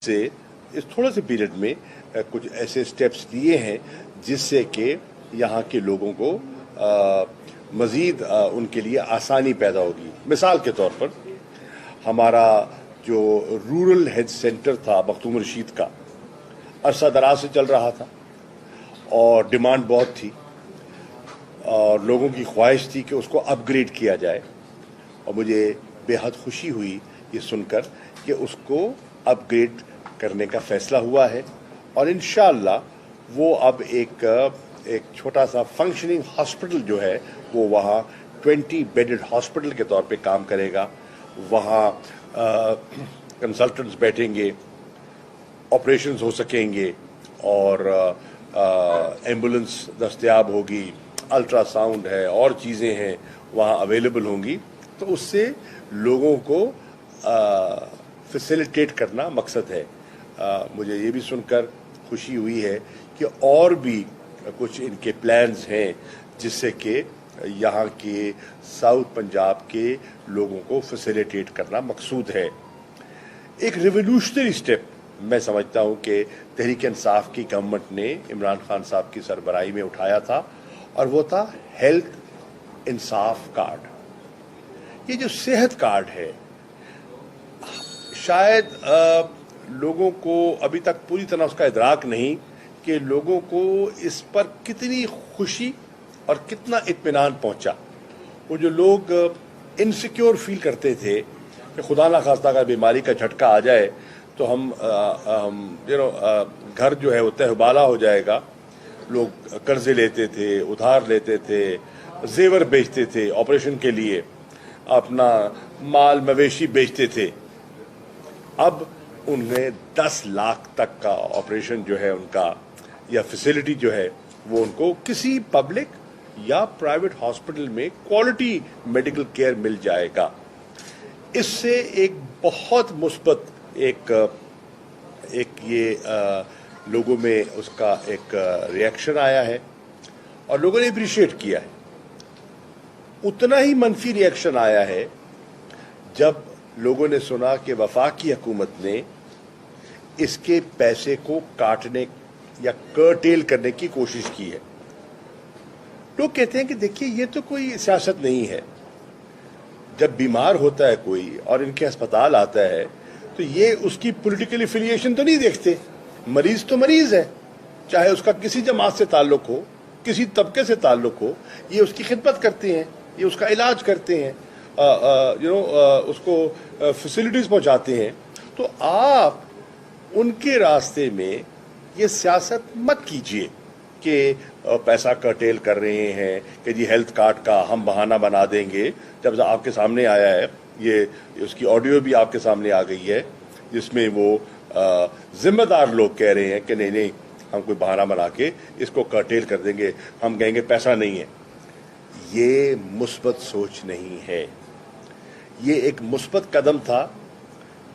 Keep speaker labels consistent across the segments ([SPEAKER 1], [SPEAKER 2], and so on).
[SPEAKER 1] से इस थोड़े से पीरियड में कुछ ऐसे स्टेप्स लिए हैं जिससे कि यहाँ के लोगों को मज़ीद उनके लिए आसानी पैदा होगी। मिसाल के तौर पर हमारा जो रूरल हेल्थ सेंटर था मखदूम रशीद का, अरसा दराज से चल रहा था और डिमांड बहुत थी और लोगों की ख्वाहिश थी कि उसको अपग्रेड किया जाए, और मुझे बेहद खुशी हुई ये सुनकर कि उसको अपग्रेड करने का फैसला हुआ है और इंशाअल्लाह वो अब एक छोटा सा फंक्शनिंग हॉस्पिटल जो है वो वहाँ 20 बेडेड हॉस्पिटल के तौर पे काम करेगा। वहाँ कंसल्टेंट्स बैठेंगे, ऑपरेशंस हो सकेंगे और एम्बुलेंस दस्तयाब होगी, अल्ट्रासाउंड है और चीज़ें हैं वहाँ अवेलेबल होंगी। तो उससे लोगों को फैसिलिटेट करना मकसद है। मुझे ये भी सुनकर खुशी हुई है कि और भी कुछ इनके प्लान्स हैं जिससे कि यहाँ के साउथ पंजाब के लोगों को फैसिलिटेट करना मकसूद है। एक रिवोल्यूशनरी स्टेप मैं समझता हूँ कि तहरीक इंसाफ की गवर्नमेंट ने इमरान खान साहब की सरबराही में उठाया था और वो था हेल्थ इंसाफ कार्ड। ये जो सेहत कार्ड है, शायद लोगों को अभी तक पूरी तरह उसका इदराक नहीं कि लोगों को इस पर कितनी खुशी और कितना इत्मीनान पहुंचा। वो जो लोग इनसिक्योर फील करते थे कि खुदा ना खास्ता अगर बीमारी का झटका आ जाए तो हम घर जो है वो तहबाला हो जाएगा, लोग कर्जे लेते थे, उधार लेते थे, जेवर बेचते थे ऑपरेशन के लिए, अपना माल मवेशी बेचते थे। अब उन्हें 10 लाख तक का ऑपरेशन जो है उनका या फैसिलिटी जो है वो उनको किसी पब्लिक या प्राइवेट हॉस्पिटल में क्वालिटी मेडिकल केयर मिल जाएगा। इससे एक बहुत मुस्बत एक ये लोगों में उसका एक रिएक्शन आया है और लोगों ने अप्रिशिएट किया है। उतना ही मनफी रिएक्शन आया है जब लोगों ने सुना कि वफाकी हुकूमत ने इसके पैसे को काटने या कर्टेल करने की कोशिश की है। लोग कहते हैं कि देखिए ये तो कोई सियासत नहीं है। जब बीमार होता है कोई और इनके अस्पताल आता है तो ये उसकी पॉलिटिकल एफिलिएशन तो नहीं देखते। मरीज तो मरीज है, चाहे उसका किसी जमात से ताल्लुक हो, किसी तबके से ताल्लुक हो, ये उसकी खिदमत करते हैं, ये उसका इलाज करते हैं, उसको फैसिलिटीज पहुंचाते हैं। तो आप उनके रास्ते में ये सियासत मत कीजिए कि पैसा कर्टेल कर रहे हैं कि जी हेल्थ कार्ड का हम बहाना बना देंगे। जब आपके सामने आया है ये, उसकी ऑडियो भी आपके सामने आ गई है जिसमें वो जिम्मेदार लोग कह रहे हैं कि नहीं नहीं हम कोई बहाना बना के इसको कर्टेल कर देंगे, हम कहेंगे पैसा नहीं है। ये मुस्बत सोच नहीं है। ये एक मुस्बत कदम था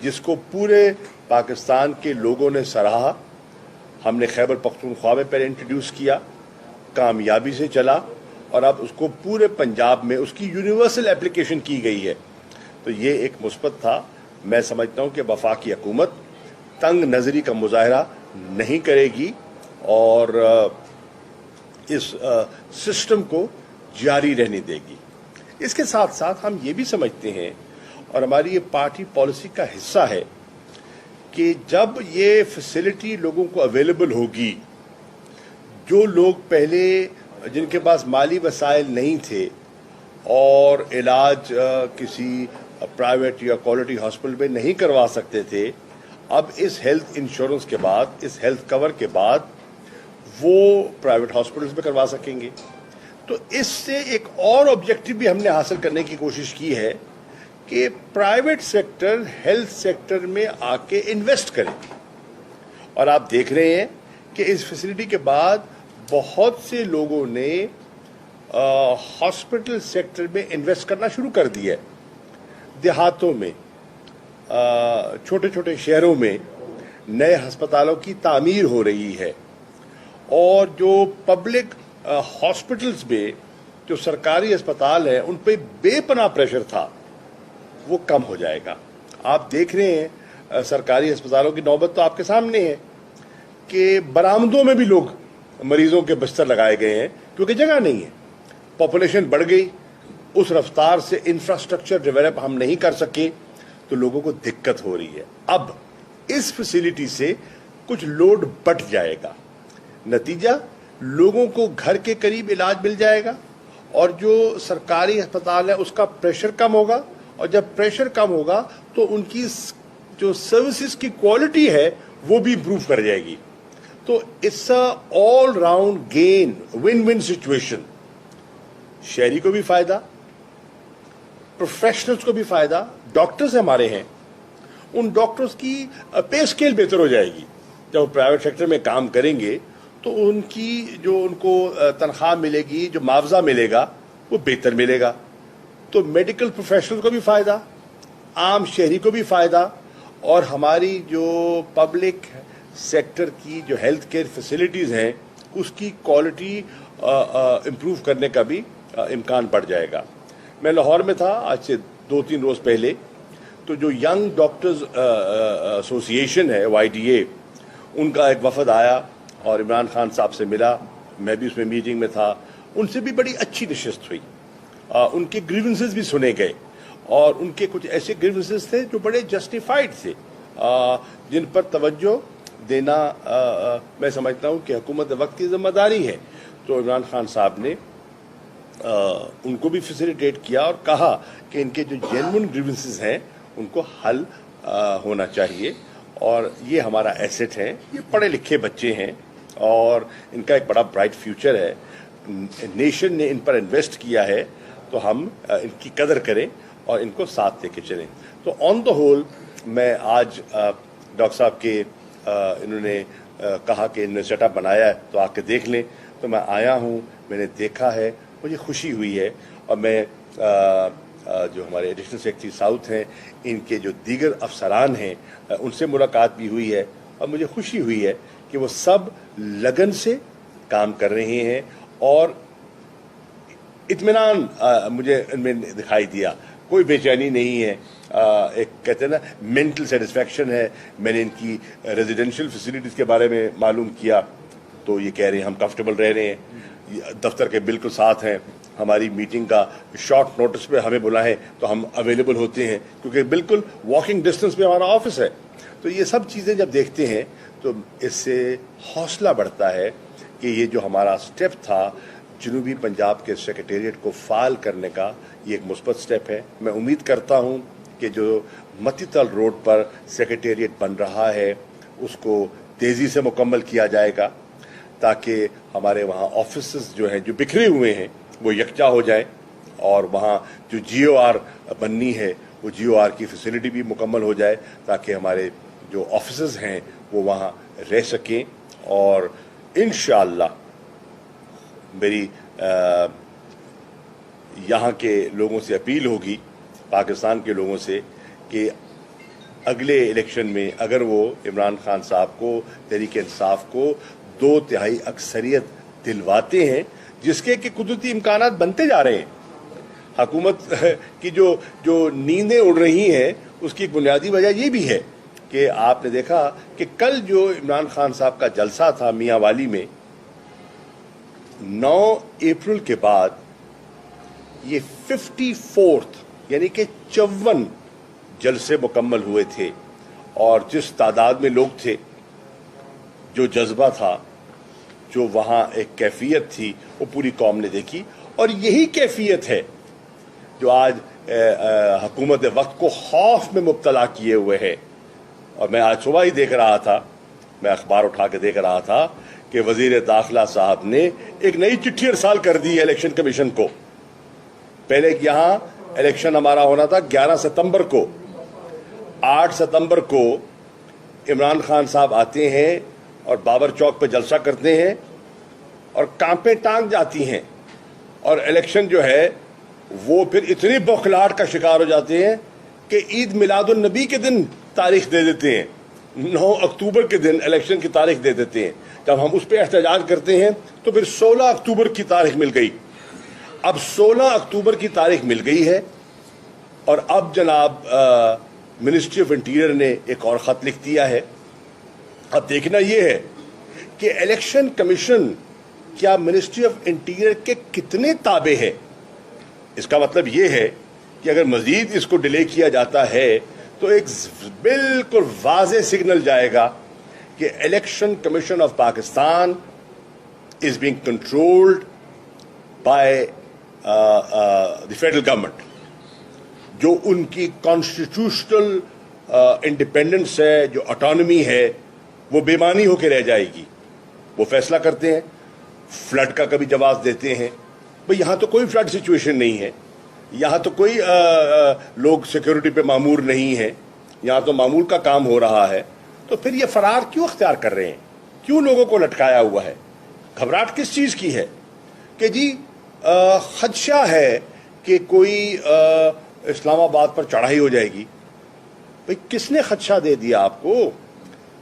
[SPEAKER 1] जिसको पूरे पाकिस्तान के लोगों ने सराहा। हमने खैबर पख्तूनख्वा में पहले इंट्रोड्यूस किया, कामयाबी से चला और अब उसको पूरे पंजाब में उसकी यूनिवर्सल एप्लीकेशन की गई है। तो ये एक मुस्बत था। मैं समझता हूँ कि वफाकी हुकूमत तंग नज़री का मुजाहरा नहीं करेगी और इस सिस्टम को जारी रहने देगी। इसके साथ साथ हम ये भी समझते हैं और हमारी ये पार्टी पॉलिसी का हिस्सा है कि जब ये फैसिलिटी लोगों को अवेलेबल होगी, जो लोग पहले जिनके पास माली वसाइल नहीं थे और इलाज किसी प्राइवेट या क्वालिटी हॉस्पिटल में नहीं करवा सकते थे, अब इस हेल्थ इंश्योरेंस के बाद, इस हेल्थ कवर के बाद वो प्राइवेट हॉस्पिटल्स में करवा सकेंगे। तो इससे एक और ऑब्जेक्टिव भी हमने हासिल करने की कोशिश की है कि प्राइवेट सेक्टर हेल्थ सेक्टर में आके इन्वेस्ट करे। और आप देख रहे हैं कि इस फैसिलिटी के बाद बहुत से लोगों ने हॉस्पिटल सेक्टर में इन्वेस्ट करना शुरू कर दिया है। देहातों में, छोटे छोटे शहरों में नए अस्पतालों की तामीर हो रही है और जो पब्लिक हॉस्पिटल्स में जो सरकारी अस्पताल हैं उन पे बेपनाह प्रेशर था वो कम हो जाएगा। आप देख रहे हैं सरकारी अस्पतालों की नौबत तो आपके सामने है कि बरामदों में भी लोग मरीजों के बिस्तर लगाए गए हैं क्योंकि जगह नहीं है। पॉपुलेशन बढ़ गई, उस रफ्तार से इंफ्रास्ट्रक्चर डेवलप हम नहीं कर सके तो लोगों को दिक्कत हो रही है। अब इस फैसिलिटी से कुछ लोड बढ़ जाएगा, नतीजा लोगों को घर के करीब इलाज मिल जाएगा और जो सरकारी अस्पताल है उसका प्रेशर कम होगा, और जब प्रेशर कम होगा तो उनकी जो सर्विसेज की क्वालिटी है वो भी इंप्रूव कर जाएगी। तो it's a all round gain, win win situation. शहरी को भी फायदा, प्रोफेशनल्स को भी फायदा, डॉक्टर्स हमारे हैं उन डॉक्टर्स की पे स्केल बेहतर हो जाएगी। जब प्राइवेट सेक्टर में काम करेंगे तो उनकी जो उनको तनख्वाह मिलेगी, जो मुआवजा मिलेगा वो बेहतर मिलेगा। तो मेडिकल प्रोफेशनल को भी फायदा, आम शहरी को भी फायदा, और हमारी जो पब्लिक सेक्टर की जो हेल्थ केयर फैसिलिटीज़ हैं उसकी क्वालिटी इम्प्रूव करने का भी इम्कान बढ़ जाएगा। मैं लाहौर में था आज से 2-3 रोज़ पहले, तो जो यंग डॉक्टर्स एसोसिएशन है YDA, उनका एक वफद आया और इमरान खान साहब से मिला, मैं भी उसमें मीटिंग में था। उनसे भी बड़ी अच्छी नशिस्त हुई, उनके ग्रीवेंसेस भी सुने गए और उनके कुछ ऐसे ग्रीवेंसेस थे जो बड़े जस्टिफाइड थे, जिन पर तवज्जो देना मैं समझता हूँ कि हुकूमत वक्त की जिम्मेदारी है। तो इमरान खान साहब ने उनको भी फैसिलिटेट किया और कहा कि इनके जो जेन्युइन ग्रीवेंसेस हैं उनको हल होना चाहिए, और ये हमारा एसेट है। ये पढ़े लिखे बच्चे हैं और इनका एक बड़ा ब्राइट फ्यूचर है, नेशन ने इन पर इन्वेस्ट किया है, तो हम इनकी कदर करें और इनको साथ लेके चलें। तो ऑन द होल मैं आज डॉक्टर साहब के इन्होंने कहा कि इन्होंने सेटअप बनाया है तो आके देख लें, तो मैं आया हूँ, मैंने देखा है, मुझे खुशी हुई है। और मैं जो हमारे एडिशनल सेक्रेटरी साउथ हैं, इनके जो दीगर अफसरान हैं उनसे मुलाकात भी हुई है और मुझे खुशी हुई है कि वो सब लगन से काम कर रहे हैं और इत्मीनान मुझे इनमें दिखाई दिया, कोई बेचैनी नहीं है। एक कहते हैं ना मेंटल सेटिस्फैक्शन है। मैंने इनकी रेजिडेंशियल फैसिलिटीज़ के बारे में मालूम किया तो ये कह रहे हैं हम कंफर्टेबल रह रहे हैं, दफ्तर के बिल्कुल साथ हैं, हमारी मीटिंग का शॉर्ट नोटिस पे हमें बुलाएं तो हम अवेलेबल होते हैं क्योंकि बिल्कुल वॉकिंग डिस्टेंस पे हमारा ऑफिस है। तो ये सब चीज़ें जब देखते हैं तो इससे हौसला बढ़ता है कि ये जो हमारा स्टेप था जनूबी पंजाब के सेक्रेटेरिएट को फाल करने का, ये एक मुस्बत स्टेप है। मैं उम्मीद करता हूँ कि जो मतीतल रोड पर सेक्रेटेरिएट बन रहा है उसको तेज़ी से मुकम्मल किया जाएगा ताकि हमारे वहाँ ऑफिसेस जो हैं जो बिखरे हुए हैं वो यकजा हो जाए, और वहाँ जो GOR बननी है वो GOR की फैसिलिटी भी मुकम्मल हो जाए ताकि हमारे जो ऑफिसेस हैं वो वहाँ रह सकें। और इंशाअल्लाह मेरी यहाँ के लोगों से अपील होगी, पाकिस्तान के लोगों से, कि अगले इलेक्शन में अगर वो इमरान खान साहब को, तहरीक इंसाफ को 2/3 अक्सरियत दिलवाते हैं, जिसके कि कुदरती इम्कानात बनते जा रहे हैं। हुकूमत की जो नींदें उड़ रही हैं उसकी एक बुनियादी वजह ये भी है कि आपने देखा कि कल जो इमरान खान साहब का जलसा था मियाँ वाली में, 9 अप्रैल के बाद ये 54th यानी कि 54 जलसे मुकम्मल हुए थे, और जिस तादाद में लोग थे, जो जज्बा था, जो वहाँ एक कैफियत थी, वो पूरी कौम ने देखी। और यही कैफियत है जो आज हुकूमत वक्त को खौफ में मुब्तला किए हुए है। और मैं आज सुबह ही देख रहा था, मैं अखबार उठा के देख रहा था कि वजीर दाखिला साहब ने एक नई चिट्ठी अरसाल कर दी है इलेक्शन कमीशन को। पहले यहाँ इलेक्शन हमारा होना था 11 सितंबर को, 8 सितंबर को इमरान खान साहब आते हैं और बाबर चौक पर जलसा करते हैं और कांपे टांग जाती हैं, और इलेक्शन जो है वो फिर इतनी बौखलाहट का शिकार हो जाते हैं कि ईद मिलादुन नबी के दिन तारीख दे देते हैं, 9 अक्टूबर के दिन इलेक्शन की तारीख दे देते हैं। जब हम उस पर एहतजाज करते हैं तो फिर 16 अक्टूबर की तारीख मिल गई। अब 16 अक्टूबर की तारीख मिल गई है और अब जनाब منسٹری آف انٹیریئر نے ایک اور خط لکھ دیا ہے. اب دیکھنا یہ ہے کہ الیکشن کمیشن کیا منسٹری آف انٹیریئر کے کتنے تابع ہے. اس کا مطلب یہ ہے کہ اگر مزید اس کو ڈیلے کیا جاتا ہے تو ایک بالکل واضح سگنل جائے گا کہ election commission of Pakistan is being controlled by the federal government. جو ان کی کانسٹیٹیوشنل انڈیپینڈنس ہے, جو اٹانومی ہے, وہ بے معنی ہو کے رہ جائے گی. وہ فیصلہ کرتے ہیں, فلڈ کا کبھی جواز دیتے ہیں. بھئی یہاں تو کوئی فلڈ سچویشن نہیں ہے, یہاں تو کوئی لوگ سیکیورٹی پہ مامور نہیں ہے, یہاں تو معمول کا کام ہو رہا ہے. تو پھر یہ فرار کیوں اختیار کر رہے ہیں, کیوں لوگوں کو لٹکایا ہوا ہے؟ گھبراہٹ کس چیز کی ہے؟ کہ جی خدشہ ہے کہ کوئی اسلام آباد پر چڑھائی ہو جائے گی. بھئی کس نے خدشہ دے دیا آپ کو؟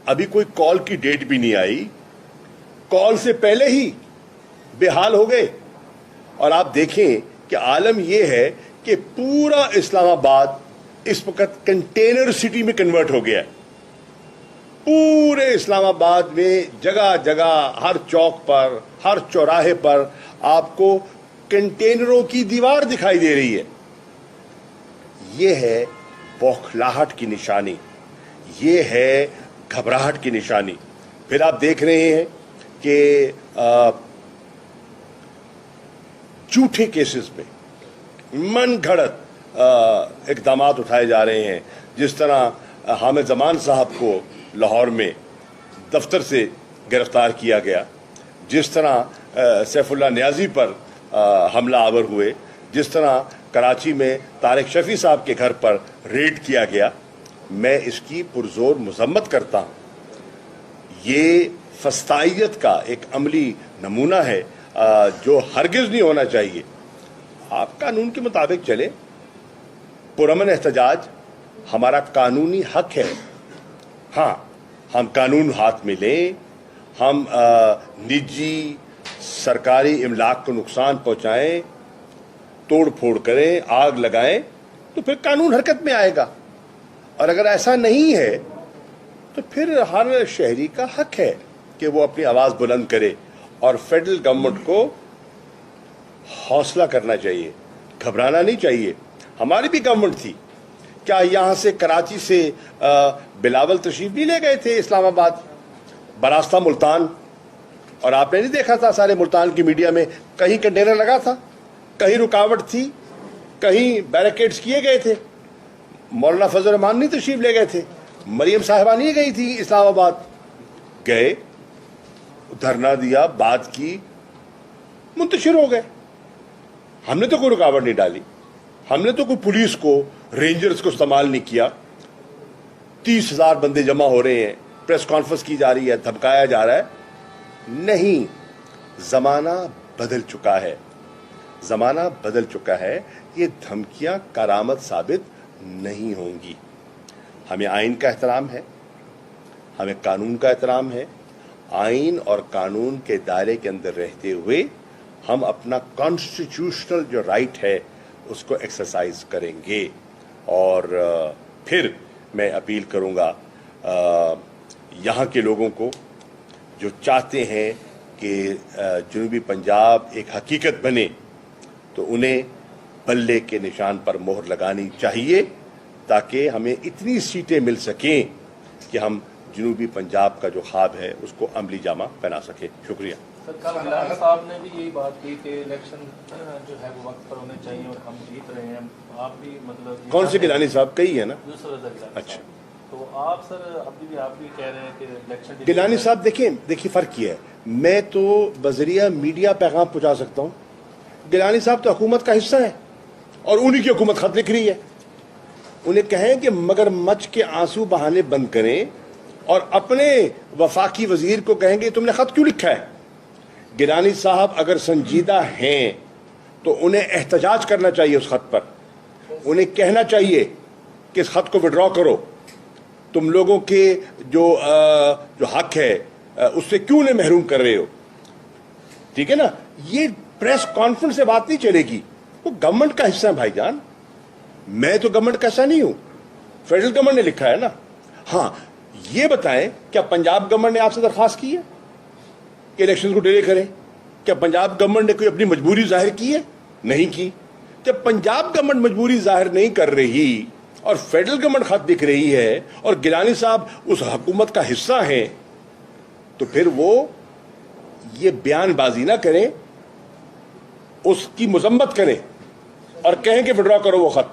[SPEAKER 1] ابھی کوئی کال کی ڈیٹ بھی نہیں آئی, کال سے پہلے ہی بے حال ہو گئے. اور آپ دیکھیں کہ عالم یہ ہے کہ پورا اسلام آباد اس وقت کنٹینر سٹی میں کنورٹ ہو گیا ہے. پورے اسلام آباد میں جگہ جگہ, ہر چوک پر, ہر چوراہے پر آپ کو کنٹینروں کی دیوار دکھائی دے رہی ہے. یہ ہے بوکھلاہٹ کی نشانی, یہ ہے گھبراہٹ کی نشانی. پھر آپ دیکھ رہے ہیں کہ جھوٹے کیسز پہ من گھڑت اقدامات اٹھائے جا رہے ہیں. جس طرح حامد زمان صاحب کو لاہور میں دفتر سے گرفتار کیا گیا, جس طرح سیف اللہ نیازی پر حملہ آور ہوئے, جس طرح کراچی میں طارق شفیع صاحب کے گھر پر ریڈ کیا گیا. میں اس کی پرزور مذمت کرتا ہوں. یہ فسطائیت کا ایک عملی نمونہ ہے جو ہرگز نہیں ہونا چاہیے. آپ قانون کے مطابق چلے, پرامن احتجاج ہمارا قانونی حق ہے. ہاں, ہم قانون ہاتھ میں لیں, ہم نجی سرکاری املاک کو نقصان پہنچائیں, توڑ پھوڑ کریں, آگ لگائیں, تو پھر قانون حرکت میں آئے گا. اور اگر ایسا نہیں ہے تو پھر ہر شہری کا حق ہے کہ وہ اپنی آواز بلند کرے. اور فیڈرل گورنمنٹ کو حوصلہ کرنا چاہیے, گھبرانا نہیں چاہیے. ہماری بھی گورنمنٹ تھی, کیا یہاں سے کراچی سے بلاول تشریف نہیں لے گئے تھے اسلام آباد براستہ ملتان؟ اور آپ نے نہیں دیکھا تھا سارے ملتان کی میڈیا میں, کہیں کنٹینر لگا تھا, کہیں رکاوٹ تھی, کہیں بیریکیڈز کیے گئے تھے. مولانا فضل الرحمان نہیں تشریف لے گئے تھے, مریم صاحبہ نہیں گئی تھی اسلام آباد. گئے, دھرنا دیا, بات کی, منتشر ہو گئے. ہم نے تو کوئی رکاوٹ نہیں ڈالی, ہم نے تو کوئی پولیس کو, رینجرز کو استعمال نہیں کیا. 30,000 بندے جمع ہو رہے ہیں, پریس کانفرنس کی جا رہی ہے, دھمکایا جا رہا ہے. نہیں, زمانہ بدل چکا ہے, زمانہ بدل چکا ہے. یہ دھمکیاں کارآمد ثابت نہیں ہوں گی. ہمیں آئین کا احترام ہے, ہمیں قانون کا احترام ہے. آئین اور قانون کے دائرے کے اندر رہتے ہوئے ہم اپنا کانسٹیٹیوشنل جو رائٹ ہے اس کو ایکسرسائز کریں گے. اور پھر میں اپیل کروں گا یہاں کے لوگوں کو جو چاہتے ہیں کہ جنوبی پنجاب ایک حقیقت بنے, تو انہیں بلے کے نشان پر مہر لگانی چاہیے تاکہ ہمیں اتنی سیٹیں مل سکیں کہ ہم جنوبی پنجاب کا جو خواب ہے اس کو عملی جامہ پہنا سکیں. شکریہ.
[SPEAKER 2] سر, کل گیلانی صاحب نے بھی یہی بات کی کہ الیکشن جو ہے وہ وقت پر ہونے چاہیے اور ہم جیت رہے ہیں. آپ بھی مطلب
[SPEAKER 1] کون سے گیلانی صاحب؟ کئی ہے نا.
[SPEAKER 2] دوسرا گیلانی.
[SPEAKER 1] اچھا,
[SPEAKER 2] تو آپ سر ابھی آپ بھی کہہ رہے ہیں کہ الیکشن
[SPEAKER 1] گیلانی صاحب دیکھیے فرق کیا ہے. میں تو بذریعہ میڈیا پیغام پہنچا سکتا ہوں, گیلانی صاحب تو حکومت کا حصہ ہے اور انہی کی حکومت خط لکھ رہی ہے. انہیں کہیں کہ مگر مچ کے آنسو بہانے بند کریں اور اپنے وفاقی وزیر کو کہیں گے تم نے خط کیوں لکھا ہے. گیلانی صاحب اگر سنجیدہ ہیں تو انہیں احتجاج کرنا چاہیے اس خط پر. انہیں کہنا چاہیے کہ اس خط کو وڈرا کرو, تم لوگوں کے جو حق ہے اس سے کیوں نہیں محروم کر رہے ہو. ٹھیک ہے نا. یہ پریس کانفرنس سے بات نہیں چلے گی, وہ گورنمنٹ کا حصہ ہے بھائی جان. میں تو گورنمنٹ کا حصہ نہیں ہوں, फेडरल गवर्नमेंट ने लिखा है ना। हाँ, ये बताएं क्या पंजाब गवर्नमेंट ने आपसे दरखास्त की है कि इलेक्शन को डिले करें? क्या पंजाब गवर्नमेंट ने कोई अपनी मजबूरी जाहिर की है? नहीं की। जब पंजाब गवर्नमेंट मजबूरी जाहिर नहीं कर रही और फेडरल गवर्नमेंट खत लिख रही है और गिलानी साहब उस हुकूमत का हिस्सा हैं, तो फिर वो ये बयानबाजी ना करें, उसकी मजम्मत करें और कहें कि विड्रॉ करो वो खत।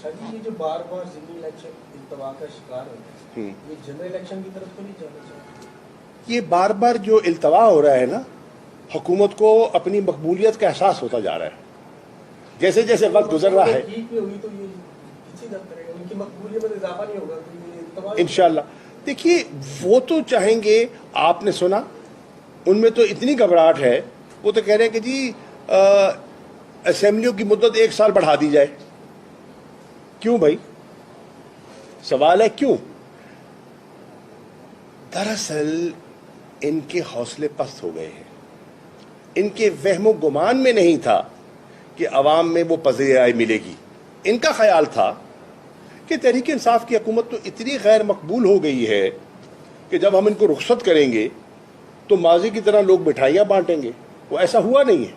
[SPEAKER 3] सर जी, ये जो बार बार जिमनी इलेक्शन इल्तवा का शिकार होते हैं, ये जनरल इलेक्शन की तरफ तो नहीं जाना चाहिए?
[SPEAKER 1] ये बार बार जो इल्तवा हो रहा है ना, हुकूमत को अपनी मकबूलियत का एहसास होता जा रहा है। जैसे जैसे वक्त गुजर रहा है,
[SPEAKER 3] ठीक में हुई तो ये पीछे जाता रहेगा, उनकी मकबूलियत में इजाफा नहीं होगा, तो ये इल्तवा
[SPEAKER 1] इंशाल्लाह। देखिए, वो तो चाहेंगे, आपने सुना, उनमें तो इतनी घबराहट है, वो तो कह रहे हैं कि जी असेंबलियों की मुद्दत 1 साल बढ़ा दी जाए। क्यों भाई? सवाल है क्यों? दरअसल इनके हौसले पस्त हो गए हैं। इनके वहमो गुमान में नहीं था कि अवाम में वो पज़ीराई मिलेगी। इनका ख्याल था कि तहरीक इंसाफ की हुकूमत तो इतनी गैर मकबूल हो गई है कि जब हम इनको रुखसत करेंगे तो माजी की तरह लोग मिठाइयाँ बांटेंगे। वो ऐसा हुआ नहीं है।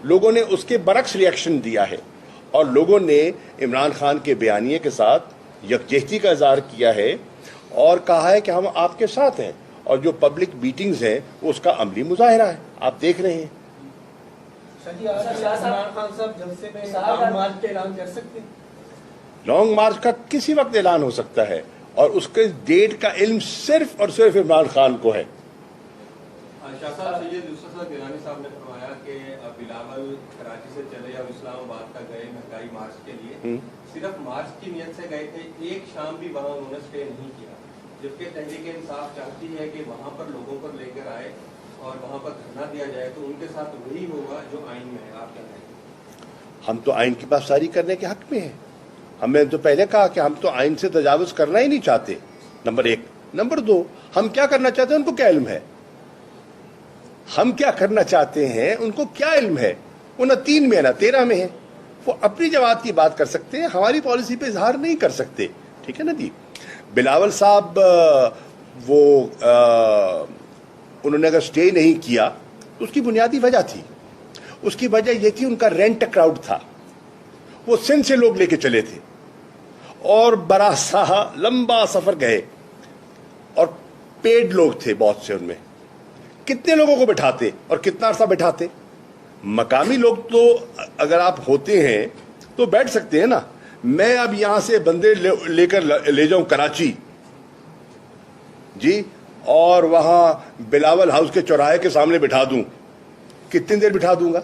[SPEAKER 1] लोगों ने उसके बरक्स रिएक्शन दिया है और लोगों ने इमरान खान के बयानिए के साथ यकजहती का इजहार किया है और कहा है कि हम आपके साथ हैं, और जो पब्लिक मीटिंग्स हैं वो उसका अमली मुजाहिरा है, आप देख रहे हैं।
[SPEAKER 3] सर जी, आज इमरान खान साहब जलसे में लॉन्ग मार्च का ऐलान कर सकते हैं?
[SPEAKER 1] लॉन्ग मार्च का किसी वक्त ऐलान हो सकता है और उसके डेट का इल्म सिर्फ और सिर्फ इमरान खान को है।
[SPEAKER 4] शाह साहब, सैयद यूसुफ गिलानी साहब ने फरमाया कि बिलावल कराची से चले या इस्लामाबाद तक गए महंगाई मार्च के लिए, सिर्फ मार्च की नियत से गए थे, एक शाम भी वहाँ उन्होंने स्टे नहीं किया, जबकि तहरीक इंसाफ चाहती है कि वहाँ पर लोगों पर लेकर आए और वहाँ पर धरना दिया जाए, तो उनके साथ वही होगा जो आइन में है। आप क्या कहेंगे?
[SPEAKER 1] हम तो आइन की पासदारी करने के हक में हैं। हमने तो पहले कहा कि हम तो आइन से तजावुज करना ही नहीं चाहते, नंबर 1। नंबर 2, हम क्या करना चाहते हैं उनको क्या इल्म है? हम क्या करना चाहते हैं उनको क्या इल्म है? वो न 3 में है न 13 में है। वो अपनी जमात की बात कर सकते हैं, हमारी पॉलिसी पे इजहार नहीं कर सकते। ठीक है ना जी। बिलावल साहब वो उन्होंने अगर स्टे नहीं किया तो उसकी बुनियादी वजह थी। उसकी वजह ये थी, उनका रेंट क्राउड था। वो सिंध से लोग लेके चले थे और बड़ा सा लंबा सफर गए और पेड लोग थे बहुत से। उनमें कितने लोगों को बिठाते और कितना अरसा बिठाते? मकामी लोग तो अगर आप होते हैं तो बैठ सकते हैं ना। मैं अब यहां से बंदे लेकर ले जाऊं कराची जी, और वहां बिलावल हाउस के चौराहे के सामने बिठा दूं, कितनी देर बिठा दूंगा?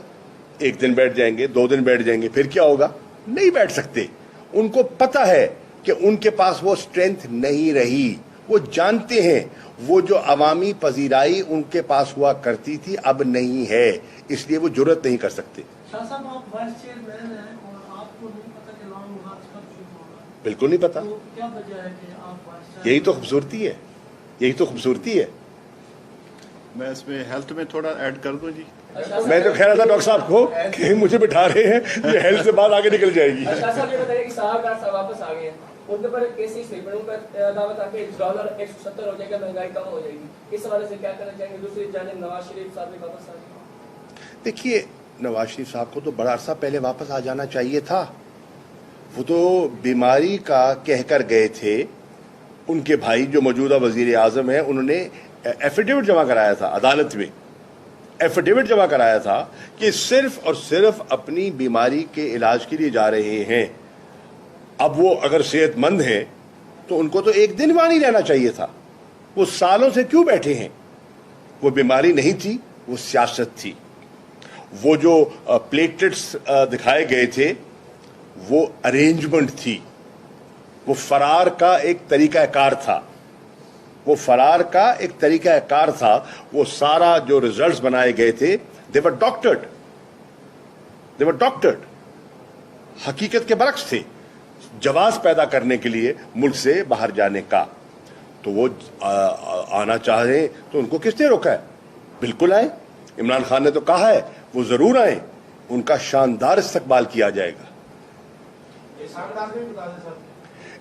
[SPEAKER 1] 1 दिन बैठ जाएंगे, 2 दिन बैठ जाएंगे, फिर क्या होगा? नहीं बैठ सकते। उनको पता है कि उनके पास वो स्ट्रेंथ नहीं रही। वो जानते हैं वो जो अवामी पजीराई उनके पास हुआ करती थी अब नहीं है, इसलिए वो जुर्रत नहीं कर सकते।
[SPEAKER 5] शाह साहब, आप वाइस चेयरमैन हैं और आपको नहीं पता कि लॉन्ग मार्च कब शुरू होगा?
[SPEAKER 1] बिल्कुल नहीं पता।
[SPEAKER 5] तो क्या वजह है कि आप वाइस चेयरमैन?
[SPEAKER 1] यही तो खूबसूरती है, यही तो खूबसूरती है।
[SPEAKER 6] मैं इसमें हेल्थ में थोड़ा ऐड कर दूं जी।
[SPEAKER 1] मैं तो कह रहा था डॉक्टर साहब को कि मुझे बिठा रहे हैं, ये हेल्थ से बात आगे निकल जाएगी।
[SPEAKER 7] साहब ये बताइए कि साहब वापस आ गए हैं, उनके पर केसी स्टेटमेंट पर दावा था कि डॉलर 170 हो जाएगा, महंगाई कम हो जाएगी। इस हवाले से क्या करना चाहेंगे? दूसरी जानिब नवाज शरीफ साहब भी वापस आ गए।
[SPEAKER 1] देखिए, नवाज शरीफ साहब को तो बड़ा अरसा पहले वापस आ जाना चाहिए था। वो तो बीमारी का कहकर गए थे। उनके भाई जो मौजूदा वजीर आजम है, उन्होंने एफिडेविट जमा कराया था अदालत में, एफिडेविट जमा कराया था कि सिर्फ और सिर्फ अपनी बीमारी के इलाज के लिए जा रहे हैं। अब वो अगर सेहतमंद हैं तो उनको तो 1 दिन वहां नहीं रहना चाहिए था। वो सालों से क्यों बैठे हैं? वो बीमारी नहीं थी, वो सियासत थी। वो जो प्लेटलेट्स दिखाए गए थे वो अरेंजमेंट थी। वो फरार का एक तरीकाकार था। वो फरार का एक तरीकाकार था। वो सारा जो रिजल्ट्स बनाए गए थे, दे वर डॉक्टर्ड, दे वर डॉक्टर्ड, हकीकत के बरक्स थे, जवाब पैदा करने के लिए मुल्क से बाहर जाने का। तो वो आना चाह रहे तो उनको किसने रोका है? बिल्कुल आए। इमरान खान ने तो कहा है वो जरूर आए, उनका शानदार इस्तकबाल किया जाएगा।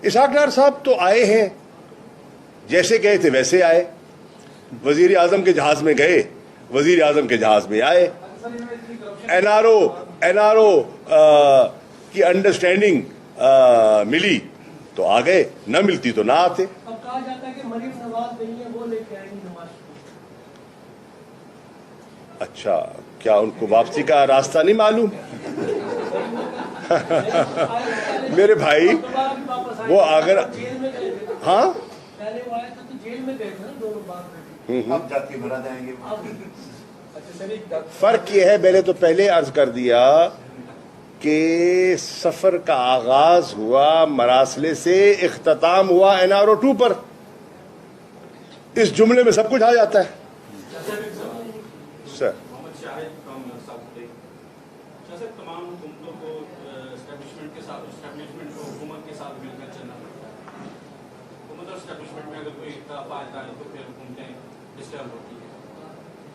[SPEAKER 1] इसहाक डार साहब तो आए हैं, जैसे गए थे वैसे आए, वजीर आजम के जहाज में गए, वजीर आजम के जहाज में आए, एनआरओ की अंडरस्टैंडिंग मिली तो आ गए, न मिलती तो ना आते।
[SPEAKER 5] अब कहा जाता है कि मरीम नवाज नहीं है, वो लेके आएंगे नवाज।
[SPEAKER 1] अच्छा, क्या उनको वापसी का रास्ता नहीं मालूम? मेरे भाई वो अगर
[SPEAKER 5] जेल में गए थे,
[SPEAKER 1] हाँ
[SPEAKER 5] पहले वो आए थे तो जेल में गए थे ना दोनों बार।
[SPEAKER 3] अब जाके भरा जाएंगे। अच्छा सर, एक
[SPEAKER 1] फर्क ये है, मैंने तो पहले अर्ज कर दिया कि सफर का आगाज हुआ मरासले से, इख्तिताम हुआ एनआरओ 2 पर। इस जुमले में सब कुछ आ जाता है sir.
[SPEAKER 8] Mohammad Shahid from south tech. जैसे तमाम हुकूमतों को एस्टेब्लिशमेंट के साथ, एस्टेब्लिशमेंट को हुकूमत के साथ मिलकर चलना पड़ता है। हुकूमत और एस्टेब्लिशमेंट में अगर कोई इख्तिलाफ आ जाता है तो फिर हुकूमतें डिस्टर्ब होती हैं।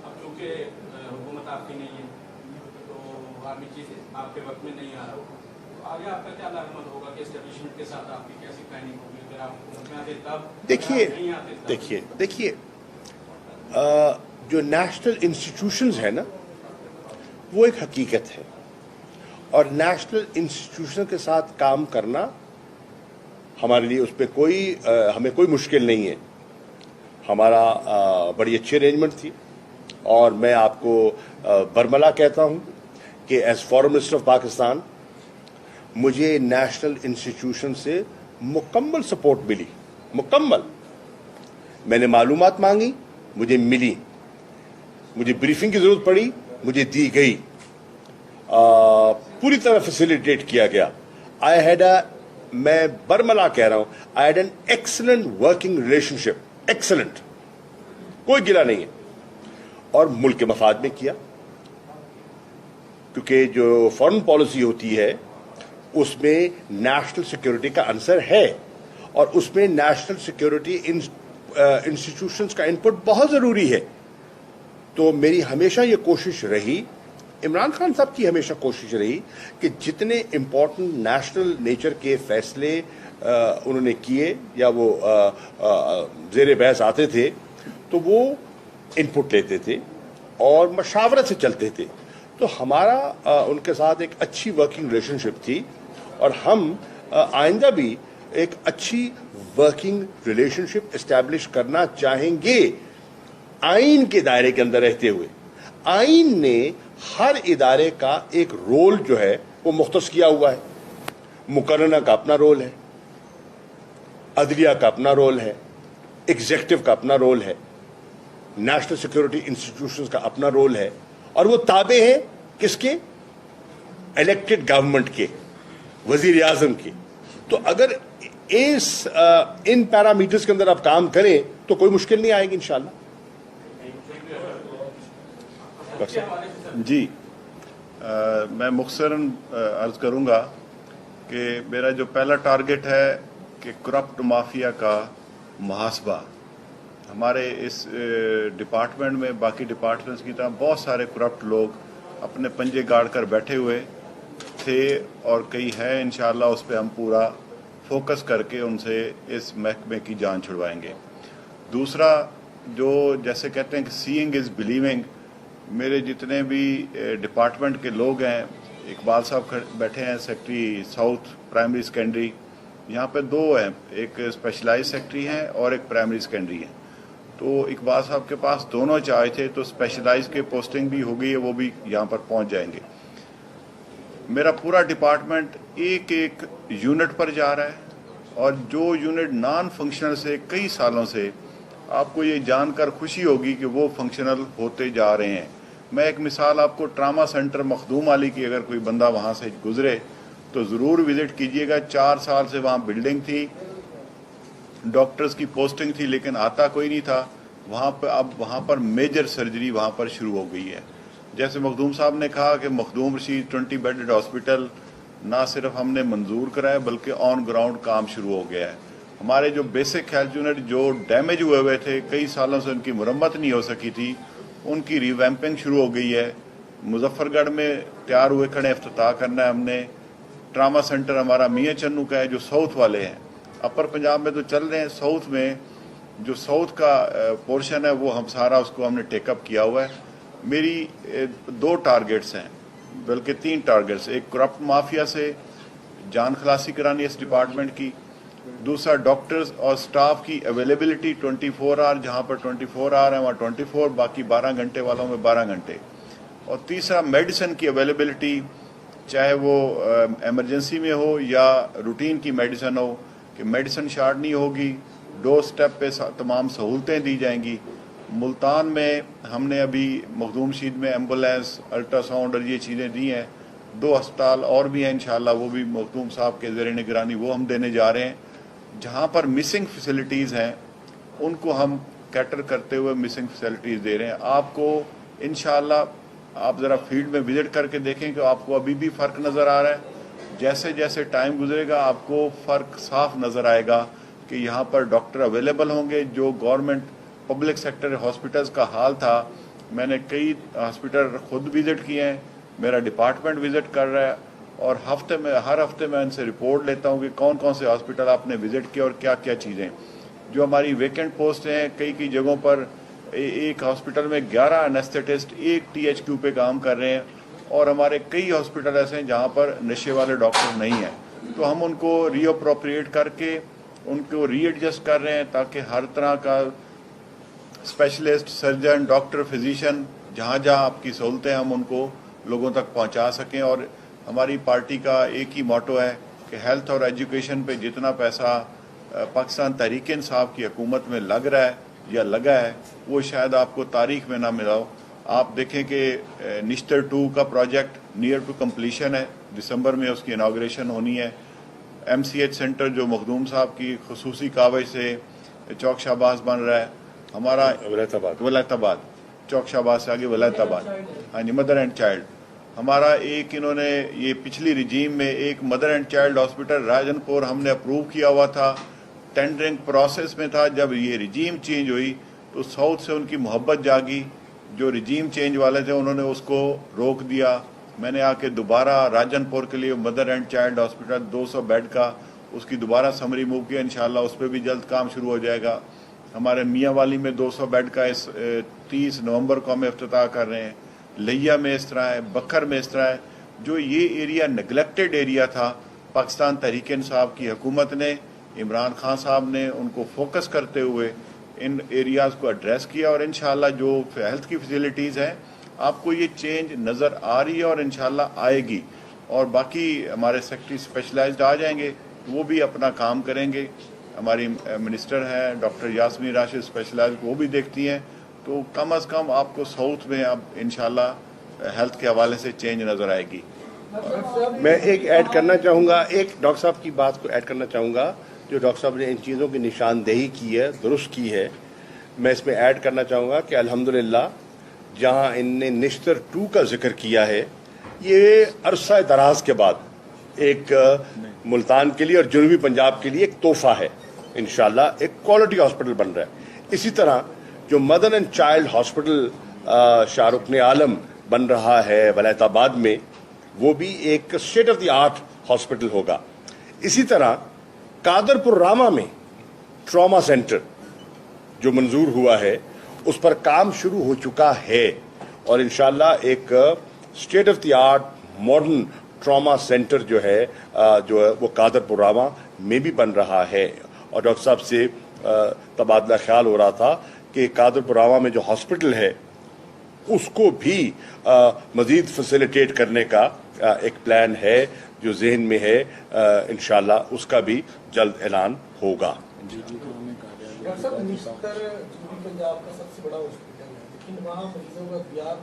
[SPEAKER 8] अब चूँकि हुकूमत आपकी नहीं है तो आर्मी चीफ आपके वक्त में नहीं आ रहा, तो आगे आपका क्या लागमत होगा कि एस्टेब्लिशमेंट के साथ आपकी कैसी प्लानिंग होगी? अगर आप हुकूमत में आते तब, नहीं आते तब?
[SPEAKER 1] देखिए जो नेशनल इंस्टीट्यूशंस है ना, वो एक हकीकत है, और नेशनल इंस्टीट्यूशन के साथ काम करना हमारे लिए उस पर हमें कोई मुश्किल नहीं है। हमारा बड़ी अच्छी अरेंजमेंट थी, और मैं आपको बरमला कहता हूं कि as foreign minister of Pakistan मुझे नेशनल इंस्टीट्यूशन से मुकम्मल सपोर्ट मिली, मुकम्मल। मैंने मालूमात मांगी, मुझे मिली, मुझे ब्रीफिंग की जरूरत पड़ी, मुझे दी गई, पूरी तरह फैसिलिटेट किया गया। मैं बरमला कह रहा हूं, I had an excellent working relationship, excellent, कोई गिला नहीं है, और मुल्क के मफाद में किया, क्योंकि जो फॉरेन पॉलिसी होती है उसमें नेशनल सिक्योरिटी का आंसर है, और उसमें नेशनल सिक्योरिटी इंस्टीट्यूशंस का इनपुट बहुत जरूरी है। तो मेरी हमेशा ये कोशिश रही, इमरान खान साहब की हमेशा कोशिश रही कि जितने इम्पोर्टेंट नेशनल नेचर के फैसले उन्होंने किए या वो ज़ेरे बहस आते थे तो वो इनपुट लेते थे और मशावरत से चलते थे। तो हमारा उनके साथ एक अच्छी वर्किंग रिलेशनशिप थी, और हम आइंदा भी एक अच्छी वर्किंग रिलेशनशिप एस्टैब्लिश करना चाहेंगे, आइन के दायरे के अंदर रहते हुए। आइन ने हर इदारे का एक रोल जो है वो मुख्तस किया हुआ है। मुकर्रना का अपना रोल है, अदलिया का अपना रोल है, एग्जीक्यूटिव का अपना रोल है, नेशनल सिक्योरिटी इंस्टीट्यूशंस का अपना रोल है, और वो ताबे हैं किसके? इलेक्टेड गवर्नमेंट के, वजीर आजम के। तो अगर इन पैरामीटर्स के अंदर आप काम करें तो कोई मुश्किल नहीं आएगी इंशाल्लाह।
[SPEAKER 6] जी, मैं मुख्तसरन अर्ज करूंगा कि मेरा जो पहला टारगेट है कि करप्ट माफिया का मुहासबा। हमारे इस डिपार्टमेंट में बाकी डिपार्टमेंट्स की तरह बहुत सारे करप्ट लोग अपने पंजे गाड़ कर बैठे हुए थे, और कई है, इंशाअल्लाह उस पर हम पूरा फोकस करके उनसे इस महकमे की जान छुड़वाएंगे। दूसरा, जो जैसे कहते हैं कि सीइंग इज़ बिलीविंग, मेरे जितने भी डिपार्टमेंट के लोग हैं, इकबाल साहब बैठे हैं सेक्रेटरी साउथ प्राइमरी सेकेंडरी, यहाँ पे दो हैं, एक स्पेशलाइज सेक्रेटरी हैं और एक प्राइमरी सेकेंडरी है। तो इकबाल साहब के पास दोनों चाहे थे, तो स्पेशलाइज के पोस्टिंग भी हो गई है, वो भी यहाँ पर पहुँच जाएंगे। मेरा पूरा डिपार्टमेंट एक एक यूनिट पर जा रहा है, और जो यूनिट नॉन फंक्शनल से कई सालों से, आपको ये जानकर खुशी होगी कि वो फंक्शनल होते जा रहे हैं। मैं एक मिसाल आपको ट्रामा सेंटर मखदूम वाली की, अगर कोई बंदा वहाँ से गुजरे तो ज़रूर विजिट कीजिएगा। 4 साल से वहाँ बिल्डिंग थी, डॉक्टर्स की पोस्टिंग थी, लेकिन आता कोई नहीं था वहाँ पर। अब वहाँ पर मेजर सर्जरी वहाँ पर शुरू हो गई है। जैसे मखदूम साहब ने कहा कि मखदूम रशीद 20 बेडेड हॉस्पिटल ना सिर्फ हमने मंजूर कराया बल्कि ऑन ग्राउंड काम शुरू हो गया है। हमारे जो बेसिक हेल्थ यूनिट जो डैमेज हुए हुए थे, कई सालों से उनकी मुरम्मत नहीं हो सकी थी, उनकी रिवैम्पिंग शुरू हो गई है। मुजफ्फरगढ़ में तैयार हुए खड़े, इफ्तिताह करना है हमने। ट्रामा सेंटर हमारा मियां चन्नू का है, जो साउथ वाले हैं, अपर पंजाब में तो चल रहे हैं, साउथ में जो साउथ का पोर्शन है वो हम सारा उसको हमने टेकअप किया हुआ है। मेरी 2 टारगेट्स हैं, बल्कि 3 टारगेट्स। एक करप्ट माफिया से जान खलासी करानी इस डिपार्टमेंट की, दूसरा डॉक्टर्स और स्टाफ की अवेलेबिलिटी 24 आवर, जहाँ पर 24 आवर है वहाँ 24, बाकी 12 घंटे वालों में 12 घंटे, और तीसरा मेडिसिन की अवेलेबिलिटी, चाहे वो एमरजेंसी में हो या रूटीन की मेडिसिन हो, कि मेडिसिन शार्ट नहीं होगी, डोर स्टेप पे तमाम सहूलतें दी जाएंगी। मुल्तान में हमने अभी मखदूम शीद में एम्बुलेंस, अल्ट्रासाउंड और ये चीज़ें दी हैं। 2 अस्पताल और भी हैं इंशाल्लाह, वो भी मखदूम साहब के ज़ेर निगरानी वो हम देने जा रहे हैं। जहाँ पर मिसिंग फैसिलिटीज़ हैं उनको हम कैटर करते हुए मिसिंग फैसिलिटीज़ दे रहे हैं। आपको इंशाल्लाह आप ज़रा फील्ड में विज़िट करके देखें कि आपको अभी भी फ़र्क नज़र आ रहा है। जैसे जैसे टाइम गुजरेगा आपको फ़र्क साफ नज़र आएगा कि यहाँ पर डॉक्टर अवेलेबल होंगे। जो गवर्नमेंट पब्लिक सेक्टर हॉस्पिटल्स का हाल था, मैंने कई हॉस्पिटल खुद विज़िट किए हैं, मेरा डिपार्टमेंट विज़िट कर रहा है, और हर हफ्ते मैं इनसे रिपोर्ट लेता हूँ कि कौन कौन से हॉस्पिटल आपने विज़िट किया और क्या क्या चीज़ें। जो हमारी वेकेंट पोस्ट हैं, कई जगहों पर एक हॉस्पिटल में 11 एनेस्थेटिस्ट एक THQ पे काम कर रहे हैं, और हमारे कई हॉस्पिटल ऐसे हैं जहाँ पर नशे वाले डॉक्टर नहीं हैं। तो हम उनको रीअप्रोप्रिएट करके उनको रीएडजस्ट कर रहे हैं ताकि हर तरह का स्पेशलिस्ट, सर्जन, डॉक्टर, फिजिशियन जहाँ जहाँ आपकी सहूलतें हम उनको लोगों तक पहुँचा सकें। और हमारी पार्टी का एक ही मोटो है कि हेल्थ और एजुकेशन पे जितना पैसा पाकिस्तान तहरीक इंसाफ की हुकूमत में लग रहा है या लगा है, वो शायद आपको तारीख में ना मिला हो। आप देखें कि निश्तर 2 का प्रोजेक्ट नियर टू कम्प्लीशन है, दिसंबर में उसकी इनाग्रेशन होनी है। MCH सेंटर जो मखदूम साहब की खसूसी कावज से चौक शाहबाज बन रहा है, हमारा वलायताबाद, चौक शाहबाज से आगे वलायताबाद, हाँ जी, मदर एंड चाइल्ड। हमारा एक इन्होंने ये पिछली रिजीम में एक mother and child hospital Rajanpur हमने अप्रूव किया हुआ था, टेंडरिंग प्रोसेस में था। जब ये रिजीम चेंज हुई तो साउथ से उनकी मोहब्बत जागी, जो रिजीम चेंज वाले थे उन्होंने उसको रोक दिया। मैंने आके दोबारा राजनपुर के लिए mother and child hospital 200 bed का उसकी दोबारा समरी मूव किया, इंशाल्लाह उस पर भी जल्द काम शुरू हो जाएगा। हमारे मियाँ वाली में 200 बेड का इस 30 नवंबर को हम इफ्तिताह कर रहे हैं। लिया में इस तरह है, बखर में इस तरह है। जो ये एरिया नेगलेक्टेड एरिया था, पाकिस्तान तहरीक इंसाफ की हुकूमत ने, इमरान खान साहब ने उनको फोकस करते हुए इन एरियाज़ को एड्रेस किया, और इंशाल्लाह जो हेल्थ की फैसिलिटीज़ हैं आपको ये चेंज नज़र आ रही है और इंशाल्लाह आएगी। और बाकी हमारे सेक्रेटरी स्पेशलाइज्ड आ जाएंगे, वो भी अपना काम करेंगे। हमारी मिनिस्टर हैं डॉक्टर यास्मीन राशिद स्पेशलाइज्ड, वो भी देखती हैं। तो कम अज़ कम आपको साउथ में अब इंशाल्लाह हेल्थ के हवाले से चेंज नज़र आएगी।
[SPEAKER 1] मैं एक ऐड करना चाहूँगा, एक डॉक्टर साहब की बात को ऐड करना चाहूँगा। जो डॉक्टर साहब ने इन चीज़ों की निशानदेही की है, दुरुस्त की है, मैं इसमें ऐड करना चाहूँगा कि अल्हम्दुलिल्लाह जहाँ इनने निश्तर 2 का जिक्र किया है, ये अरसा दराज के बाद एक मुल्तान के लिए और जनूबी पंजाब के लिए एक तोहफा है। इंशाल्लाह एक क्वालिटी हॉस्पिटल बन रहा है। इसी तरह जो mother and child hospital Shahrukh ने आलम बन रहा है वलायताबाद में, वो भी एक state of the art hospital होगा। इसी तरह कादरपुर रामा में ट्रॉमा सेंटर जो मंजूर हुआ है, उस पर काम शुरू हो चुका है, और इंशाल्लाह एक state of the art modern trauma centre जो है वो कादरपुर रामा में भी बन रहा है। और डॉक्टर साहब से तबादला ख्याल हो रहा था कि कादरपुर रामा में जो हॉस्पिटल है उसको भी मजीद फैसिलिटेट करने का एक प्लान है जो जहन में है। इंशाल्लाह उसका भी जल्द ऐलान होगा।
[SPEAKER 3] डॉक्टर साहब, निश्तर जनूबी पंजाब का सबसे बड़ा हॉस्पिटल है, लेकिन वहाँ मरीजों का ब्याज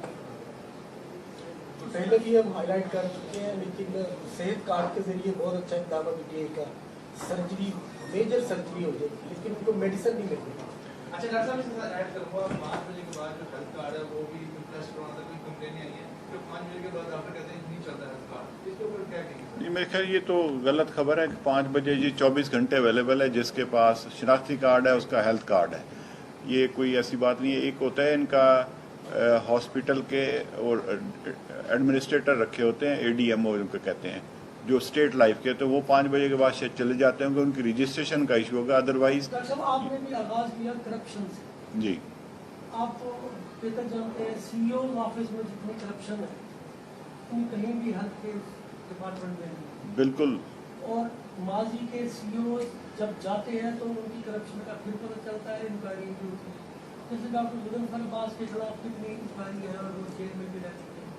[SPEAKER 3] पहले भी हम हाईलाइट कर चुके हैं, लेकिन सेहत कार्ड के जरिए बहुत अच्छा इक़दाम किया, सर्जरी, मेजर सर्जरी हो जाएगी, लेकिन उनको मेडिसिन नहीं मिल रही।
[SPEAKER 8] अच्छा डॉक्टर साहब, इसके साथ ऐड करूँगा, 5 बजे के बाद जो हेल्थ कार्ड है वो भी प्लस करवाना था, कोई कंप्लेन आई है जो 5 बजे के बाद डॉक्टर कहते हैं नहीं चलता हेल्थ कार्ड, इसके ऊपर क्या कहेंगे?
[SPEAKER 6] जी, मेरे ख्याल ये तो गलत खबर है कि 5 बजे जी 24 घंटे अवेलेबल है। जिसके पास शनाख्ती कार्ड है उसका हेल्थ कार्ड है, ये कोई ऐसी बात नहीं है। एक होता है इनका हॉस्पिटल के और एडमिनिस्ट्रेटर रखे होते हैं, ADMO उनको कहते हैं, जो स्टेट लाइफ के, तो वो 5 बजे के बाद शायद चले जाते होंगे, उनकी रजिस्ट्रेशन का इशू होगा। अदरवाइज
[SPEAKER 5] डॉक्टर साहब आपने भी आगाज किया करप्शन से,
[SPEAKER 6] जी
[SPEAKER 5] आप बेहतर जानते हैं सीईओ ऑफिस में जितनी करप्शन है उतनी कहीं भी हेल्थ के डिपार्टमेंट में नहीं।
[SPEAKER 6] बिल्कुल।
[SPEAKER 5] और माजी के सीईओ जब जाते हैं तो उनकी करप्शन का फिर पता चलता है, इंक्वायरी भी होती है। जैसे डॉक्टर जुल्फिकार अब्बास के खिलाफ कितनी इंक्वायरी है और वो जेल में भी रह चुके हैं।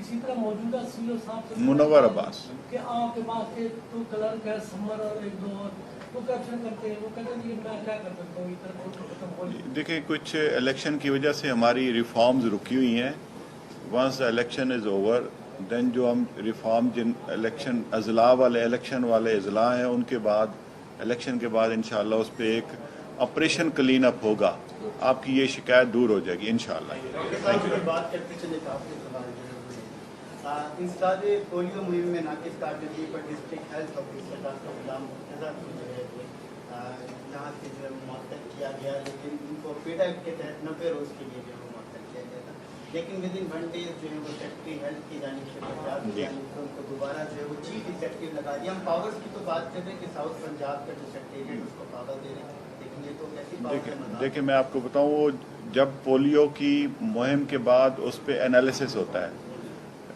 [SPEAKER 5] इसी तरह मौजूदा सीईओ साहब
[SPEAKER 6] मुनव्वर अब्बास
[SPEAKER 5] कि आपके पास के तो क्लर्क है समर और एक दो और वो करप्शन करते हैं, वो कहते हैं कि मैं क्या कर सकता हूँ, इतना खत्म हो जाए।
[SPEAKER 6] देखिए, कुछ इलेक्शन की वजह से हमारी रिफॉर्म्स रुकी हुई हैं। Once the election is over then जो हम रिफॉर्म जिन इलेक्शन अजला वाले अजला हैं, उनके बाद इलेक्शन के बाद इंशाल्लाह उस पर एक ऑपरेशन क्लीन अप होगा, आपकी ये शिकायत दूर हो जाएगी इंशाल्लाह।
[SPEAKER 9] बात करते चले काफी सवाल इंस्टाद पोलियो मुहिम में नाकिस कारकर्दगी पर डिस्ट्रिक्ट हेल्थ ऑफिसर डॉक्टर गुलाम मुर्तज़ा को जो है यहाँ से जो है मुअत्तल किया गया, लेकिन उनको पीड़ा के तहत 90 रोज़ के लिए जो है मुअत्तल किया गया था, लेकिन विद इन 1 डेज जो है वो सेक्रेटरी हेल्थ की जानिब से पंजाब की जानिब से उनको दोबारा जो है वो चीफ एग्जीक्यूटिव लगा दिया। हम पावर्स की तो बात कर रहे हैं कि साउथ पंजाब का जो सेक्रेटरीट उसको पावर दे रहे हैं, लेकिन ये तो कैसी पावर।
[SPEAKER 6] देखिए मैं आपको बताऊँ, वो जब पोलियो की मुहिम के बाद उस पर एनालिसिस होता है,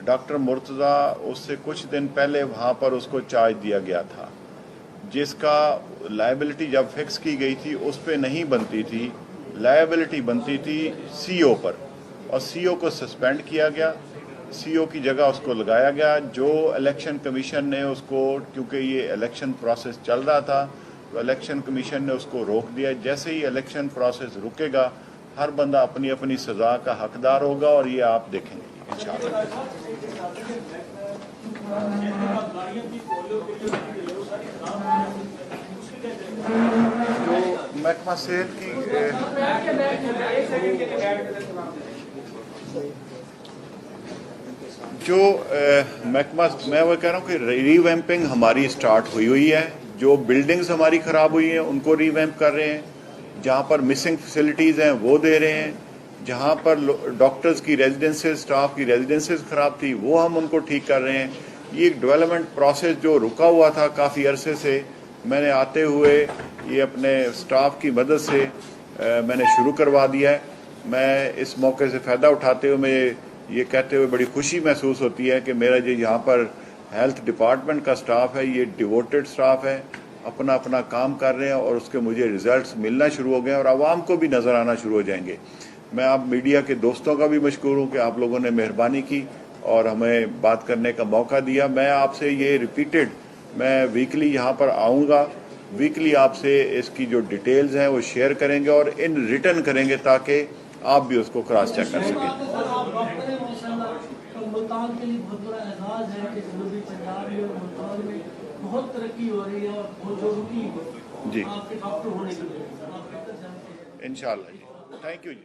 [SPEAKER 6] डॉक्टर मुर्तज़ा उससे कुछ दिन पहले वहाँ पर उसको चार्ज दिया गया था, जिसका लायबिलिटी जब फिक्स की गई थी उस पर नहीं बनती थी, लायबिलिटी बनती थी सीईओ पर, और सीईओ को सस्पेंड किया गया, सीईओ की जगह उसको लगाया गया। जो इलेक्शन कमीशन ने उसको, क्योंकि ये इलेक्शन प्रोसेस चल रहा था, तो इलेक्शन कमीशन ने उसको रोक दिया। जैसे ही इलेक्शन प्रोसेस रुकेगा, हर बंदा अपनी अपनी सज़ा का हकदार होगा, और ये आप देखेंगे इंशाअल्लाह। जो महकमा सेहत की जो महकमा, मैं वो कह रहा हूँ कि रीवैम्पिंग हमारी स्टार्ट हुई है। जो बिल्डिंग्स हमारी ख़राब हुई हैं उनको रीवैम्प कर रहे हैं, जहाँ पर मिसिंग फैसिलिटीज़ हैं वो दे रहे हैं, जहाँ पर डॉक्टर्स की रेजिडेंसेज, स्टाफ की रेजिडेंसेज ख़राब थी वो हम उनको ठीक कर रहे हैं। ये एक डेवलपमेंट प्रोसेस जो रुका हुआ था काफ़ी अरसे से, मैंने आते हुए ये अपने स्टाफ की मदद से मैंने शुरू करवा दिया है। मैं इस मौके से फ़ायदा उठाते हुए मैं ये कहते हुए बड़ी खुशी महसूस होती है कि मेरा जो यहाँ पर हेल्थ डिपार्टमेंट का स्टाफ है, ये डिवोटेड स्टाफ है, अपना अपना काम कर रहे हैं, और उसके मुझे रिजल्ट्स मिलना शुरू हो गए और आवाम को भी नज़र आना शुरू हो जाएंगे। मैं आप मीडिया के दोस्तों का भी मशकूर हूँ कि आप लोगों ने मेहरबानी की और हमें बात करने का मौका दिया। मैं आपसे ये रिपीटेड, मैं वीकली यहाँ पर आऊँगा, वीकली आपसे इसकी जो डिटेल्स हैं वो शेयर करेंगे और इन रिटर्न करेंगे, ताकि आप भी उसको क्रॉस चेक कर सकें।
[SPEAKER 5] मुल्तान के लिए बहुत बड़ा एजाज है कि जनूबी पंजाब में और मुल्तान में बहुत तरक्की हो रही है, और जो रुकी
[SPEAKER 6] जी
[SPEAKER 5] आपके डॉक्टर होने की वजह से आप बेहतर जानते हैं।
[SPEAKER 6] इंशाअल्लाह जी, थैंक यू जी।